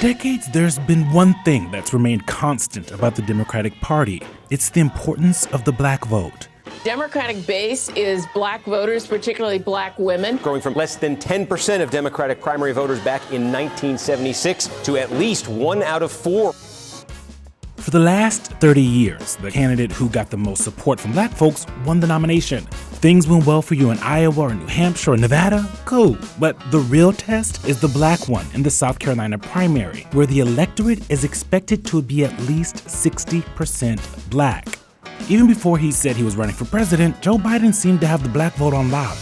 decades, there's been one thing that's remained constant about the Democratic Party. It's the importance of the black vote. Democratic base is black voters, particularly black women. Growing from less than 10% of Democratic primary voters back in 1976 to at least 1 out of 4. For the last 30 years, the candidate who got the most support from black folks won the nomination. Things went well for you in Iowa or New Hampshire or Nevada? Cool. But the real test is the black one in the South Carolina primary, where the electorate is expected to be at least 60% black. Even before he said he was running for president, Joe Biden seemed to have the black vote on lock.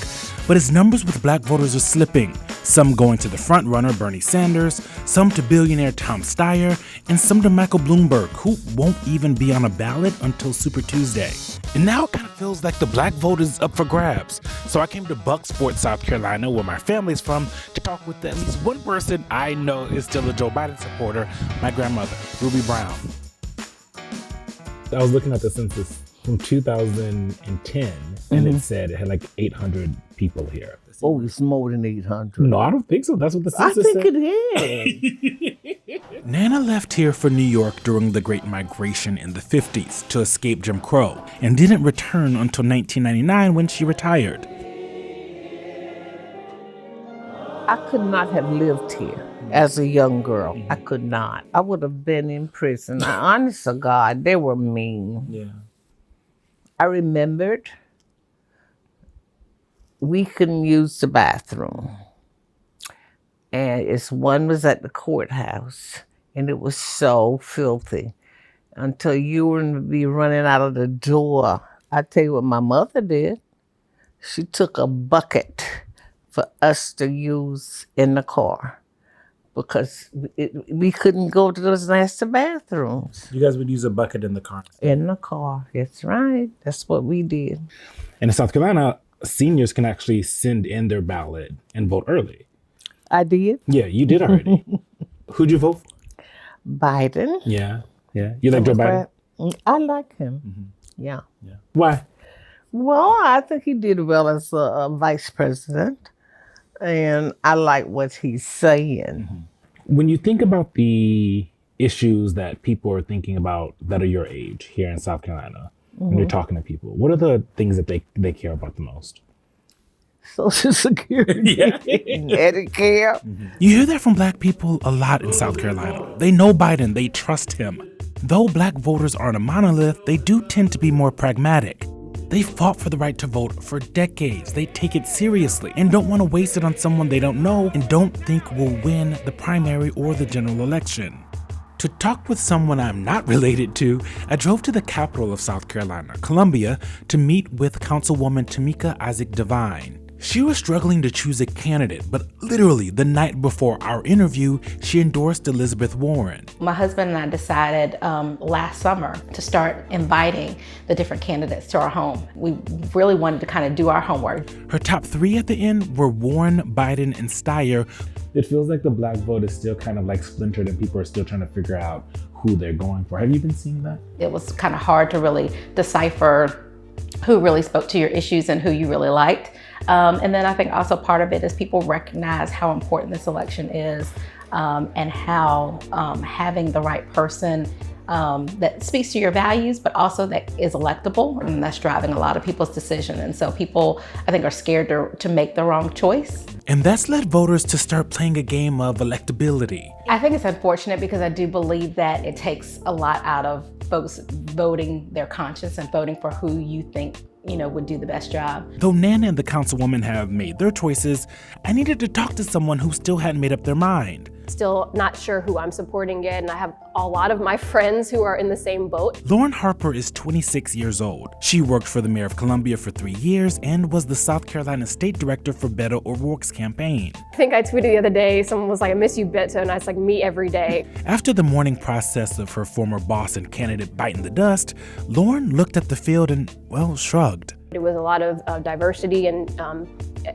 But his numbers with black voters are slipping. Some going to the front runner, Bernie Sanders, some to billionaire Tom Steyer, and some to Michael Bloomberg, who won't even be on a ballot until Super Tuesday. And now it kind of feels like the black vote is up for grabs. So I came to Bucksport, South Carolina, where my family's from, to talk with at least one person I know is still a Joe Biden supporter, my grandmother, Ruby Brown. I was looking at the census from 2010, and it said it had like 800 people here. Oh, it's more than 800. No, I don't think so. That's what the census said. I think it is. Nana left here for New York during the Great Migration in the 50s to escape Jim Crow and didn't return until 1999 when she retired. I could not have lived here as a young girl. I could not. I would have been in prison. Honest to God, they were mean. Yeah. I remembered we couldn't use the bathroom. And one was at the courthouse, and it was so filthy until you would be running out of the door. I tell you what my mother did. She took a bucket for us to use in the car because we couldn't go to those nasty bathrooms. You guys would use a bucket in the car? In the car, that's right. That's what we did. And in South Carolina, seniors can actually send in their ballot and vote early. I did? Yeah, you did already. Who'd you vote for? Biden. Yeah. You like Joe Biden? I like him. Mm-hmm. Yeah. Why? Well, I think he did well as a vice president, and I like what he's saying. Mm-hmm. When you think about the issues that people are thinking about that are your age here in South Carolina, when you're talking to people, what are the things that they care about the most? Social Security, Medicare. You hear that from black people a lot in South Carolina. They know Biden, they trust him. Though black voters aren't a monolith, they do tend to be more pragmatic. They fought for the right to vote for decades. They take it seriously and don't want to waste it on someone they don't know and don't think will win the primary or the general election. To talk with someone I'm not related to, I drove to the capital of South Carolina, Columbia, to meet with Councilwoman Tamika Isaac Devine. She was struggling to choose a candidate, but literally the night before our interview, she endorsed Elizabeth Warren. My husband and I decided last summer to start inviting the different candidates to our home. We really wanted to kind of do our homework. Her top three at the end were Warren, Biden, and Steyer. It feels like the black vote is still kind of like splintered and people are still trying to figure out who they're going for. Have you been seeing that? It was kind of hard to really decipher who really spoke to your issues and who you really liked. And then I think also part of it is people recognize how important this election is and how having the right person that speaks to your values, but also that is electable, and that's driving a lot of people's decision. And so people, I think, are scared to make the wrong choice. And that's led voters to start playing a game of electability. I think it's unfortunate because I do believe that it takes a lot out of folks voting their conscience and voting for who you think would do the best job. Though Nana and the councilwoman have made their choices, I needed to talk to someone who still hadn't made up their mind. Still not sure who I'm supporting yet, and I have a lot of my friends who are in the same boat. Lauren Harper is 26 years old. She worked for the mayor of Columbia for 3 years and was the South Carolina state director for Beto O'Rourke's campaign. I think I tweeted the other day, someone was like, I miss you, Beto, and I was like, me every day. After the mourning process of her former boss and candidate biting the dust, Lauren looked at the field and, well, shrugged. It was a lot of diversity and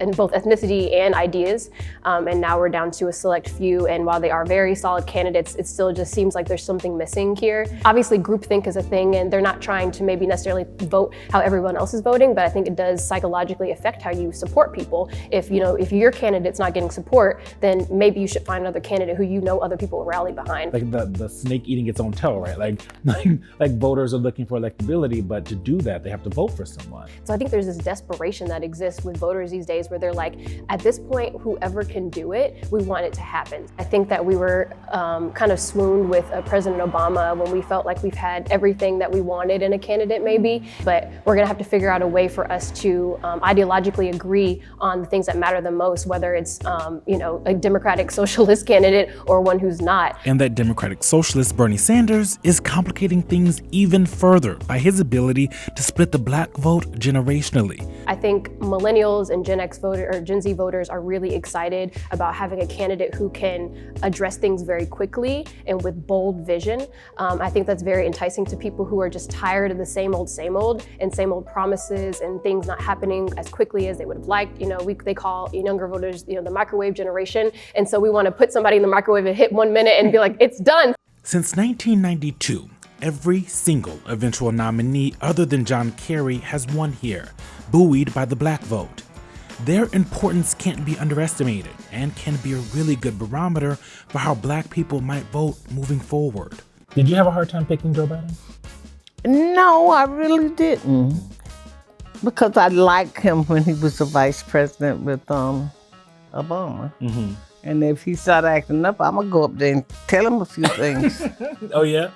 in both ethnicity and ideas. And now we're down to a select few. And while they are very solid candidates, it still just seems like there's something missing here. Obviously, groupthink is a thing, and they're not trying to maybe necessarily vote how everyone else is voting, but I think it does psychologically affect how you support people. If your candidate's not getting support, then maybe you should find another candidate who other people will rally behind. Like the snake eating its own tail, right? Like voters are looking for electability, but to do that, they have to vote for someone. So I think there's this desperation that exists with voters these days where they're like, at this point, whoever can do it, we want it to happen. I think that we were kind of swooned with President Obama when we felt like we've had everything that we wanted in a candidate maybe, but we're gonna have to figure out a way for us to ideologically agree on the things that matter the most, whether it's a Democratic socialist candidate or one who's not. And that Democratic socialist Bernie Sanders is complicating things even further by his ability to split the black vote generationally. I think millennials and Gen Z voters are really excited about having a candidate who can address things very quickly and with bold vision. I think that's very enticing to people who are just tired of the same old and same old promises and things not happening as quickly as they would have liked. They call younger voters, the microwave generation. And so we want to put somebody in the microwave and hit 1 minute and be like, it's done. Since 1992, every single eventual nominee other than John Kerry has won here, buoyed by the black vote. Their importance can't be underestimated and can be a really good barometer for how black people might vote moving forward. Did you have a hard time picking Joe Biden? No, I really didn't. Because I liked him when he was the vice president with Obama. Mm-hmm. And if he started acting up, I'm going to go up there and tell him a few things. Oh, yeah?